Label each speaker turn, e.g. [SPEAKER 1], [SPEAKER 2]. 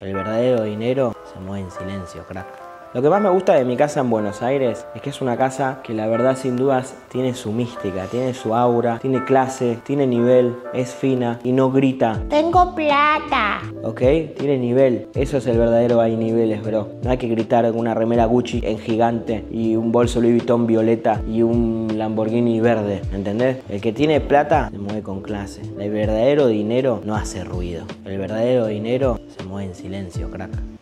[SPEAKER 1] El verdadero dinero se mueve en silencio, crack. Lo que más me gusta de mi casa en Buenos Aires es que es una casa que la verdad sin dudas tiene su mística, tiene su aura, tiene clase, tiene nivel, es fina y no grita.
[SPEAKER 2] Tengo plata.
[SPEAKER 1] ¿Ok? Tiene nivel. Eso es el verdadero hay niveles, bro. No hay que gritar con una remera Gucci en gigante y un bolso Louis Vuitton violeta y un Lamborghini verde, ¿entendés? El que tiene plata se mueve con clase. El verdadero dinero no hace ruido. El verdadero dinero se mueve en silencio, crack.